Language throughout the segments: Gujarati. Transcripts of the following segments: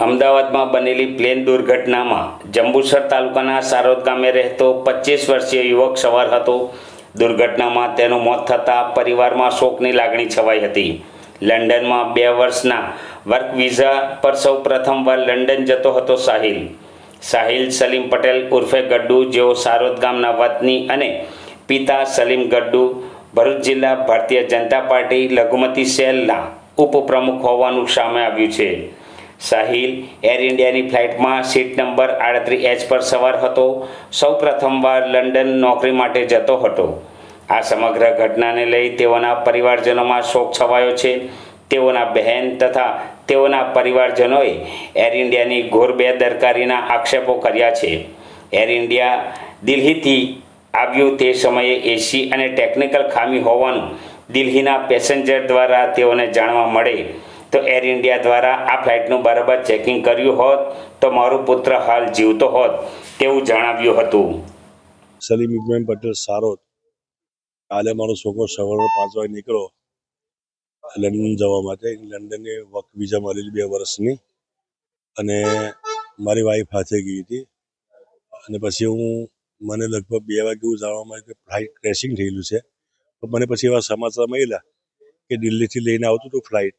અમદાવાદમાં બનેલી પ્લેન દુર્ઘટનામાં જંબુસર તાલુકાના સારોદ ગામે રહેતો 25 વર્ષીય યુવક સવાર હતો। દુર્ઘટનામાં તેનું મોત થતાં પરિવારમાં શોકની લાગણી છવાઈ હતી। લંડનમાં 2 વર્ષના વર્ક વિઝા પર સૌ પ્રથમવાર લંડન જતો હતો સાહિલ સલીમ પટેલ ઉર્ફે ગડ્ડુ, જેઓ સારોદ ગામના વતની અને પિતા સલીમ ગડ્ડુ ભરૂચ જિલ્લા ભારતીય જનતા પાર્ટી લઘુમતી સેલના ઉપપ્રમુખ હોવાનું સામે આવ્યું છે। સાહિલ એર ઇન્ડિયાની ફ્લાઇટમાં સીટ નંબર 38H પર સવાર હતો। સૌ પ્રથમવાર લંડન નોકરી માટે જતો હતો। આ સમગ્ર ઘટનાને લઈ તેઓના પરિવારજનોમાં શોક છવાયો છે। તેઓના બહેન તથા તેઓના પરિવારજનોએ એર ઇન્ડિયાની ઘોર બેદરકારીના આક્ષેપો કર્યા છે। એર ઇન્ડિયા દિલ્હીથી આવ્યું તે સમયે એસી અને ટેકનિકલ ખામી હોવાનું દિલ્હીના પેસેન્જર દ્વારા તેઓને જાણવા મળે તો એર ઇન્ડિયા દ્વારા આ ફ્લાઇટનું બરાબર ચેકિંગ કર્યું હોત તો મારો પુત્ર હાલ જીવતો હોત તેવું જણાવ્યું હતું। સલીમ ઇબ્રાહિમ પટેલ સારોદ, કાલે મારો છોકરો સવારે 5 વાગે નીકળ્યો લંડન જવા માટે। લંડનની વર્ક વિઝા મળેલી 2 વર્ષની, અને મારી વાઈફ સાથે ગઈ હતી। અને પછી મને લગભગ 2 વાગે જાણવા મળ્યું કે ફ્લાઇટ ક્રેશિંગ થયેલું છે। તો મને પછી એવા સમાચાર મળ્યા કે દિલ્હીથી લઈને આવતું હતું ફ્લાઇટ,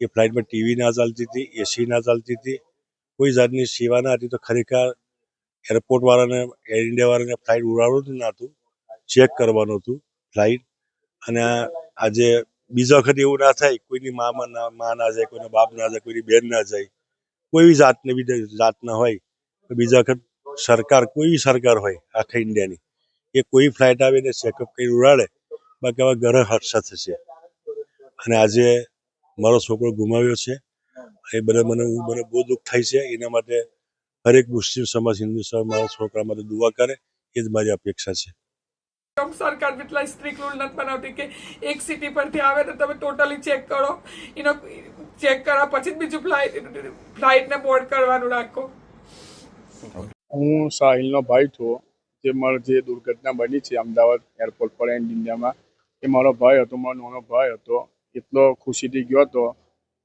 એ ફ્લાઇટમાં ટીવી ના ચાલતી હતી, એસી ના ચાલતી હતી, કોઈ જાતની સેવા ના હતી। તો ખરેખર એરપોર્ટવાળાને, એર ઇન્ડિયાવાળાને ફ્લાઇટ ઉડાડવાનું ના હતું, ચેક કરવાનું હતું ફ્લાઇટ। અને આજે બીજા વખત એવું ના થાય, કોઈની માં ના જાય, કોઈના બાપ ના જાય, કોઈની બેન ના જાય, કોઈ જાતના હોય તો બીજા વખત સરકાર, કોઈ સરકાર હોય આખા ઇન્ડિયાની, એ કોઈ ફ્લાઇટ આવે ને ચેકઅપ કરી ઉડાડે, બાકી હવે ઘરે હર્ષા થશે। અને આજે મારો છોકરો ગુમાવ્યો છે, એ મને બહુ દુઃખ થાય છે। એના માટે હરેક મુસ્લિમ સમાજ, હિન્દુ સમાજ મારા છોકરા માટે દુઆ કરે, એ જ મારી અપેક્ષા છે। સરકાર એટલા સ્ટ્રિક્ટ રૂલ નથી બનાવતી કે એક સિટી પરથી આવે તો તમે ટોટલી ચેક કરો, એનો ચેક કર્યા પછી જ બીજું ફ્લાઇટને બોર્ડ કરવાનું રાખો। હું સાહિલનો ભાઈ છું। જે દુર્ઘટના બની છે અમદાવાદ એરપોર્ટ પર એન્ડ ઇન્ડિયામાં, એ મારો ભાઈ હતો, મારો નાનો ભાઈ હતો। એટલો ખુશીથી ગયો હતો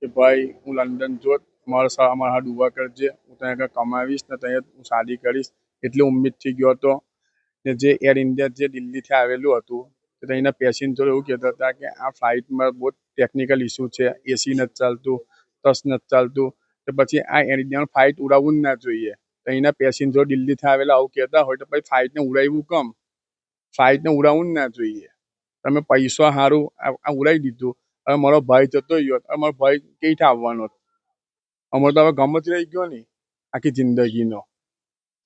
કે ભાઈ હું લંડન જોત, મારા દુઆ કરજે, હું ત્યાં આગળ કમાવીશ ને ત્યાં હું શાદી કરીશ, એટલી ઉમ્મીદથી ગયો હતો। ને જે એર ઇન્ડિયા જે દિલ્હીથી આવેલું હતું, તો અહીંના પેસેન્જરો એવું કહેતા હતા કે આ ફ્લાઇટમાં બહુ ટેકનિકલ ઇસ્યુ છે, એસી નથી ચાલતું, ટચ નથી ચાલતું, તો પછી આ એર ઇન્ડિયાનું ફ્લાઇટ ઉડાવવું જ ના જોઈએ। તો અહીંના પેસેન્જરો દિલ્હીથી આવેલા આવું કહેતા હોય તો પછી ફ્લાઇટને ઉડાવ્યું કેમ? ફ્લાઇટને ઉડાવવું જ ના જોઈએ। તમે પૈસા સારું આ ઉડાવી દીધું, હવે મારો ભાઈ જતો ગયો, હવે મારો ભાઈ કઈ રીતે આવવાનો? અમારો તો હવે ગમ જ રહી ગયો ને આખી જિંદગીનો।